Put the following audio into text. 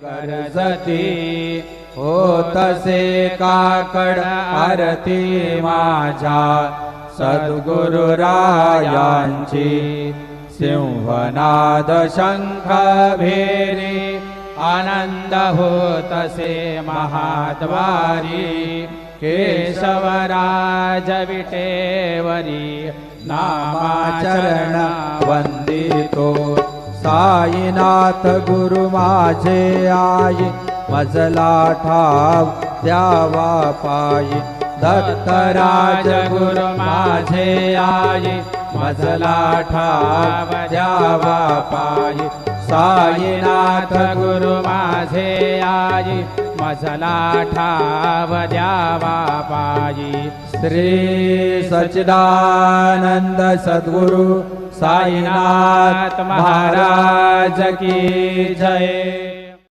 करजती होतसे काकड आरती माझ्या सद्गुरुरायांची सिंहनाद शंख भेरी आनंद होतसे महाद्वारी केशवराज विटेवरी नामाचरण वंदितो साईनाथ गुरु माझे आई मजला ठाव द्यावा पायी दत्तराज गुरु माझे आई मजला ठाव द्यावा पायी साईनाथ गुरु माझे आई मजला ठाव द्यावा पायी श्री सच्चिदानंद सद्गुरु साईनाथ महाराज की जय।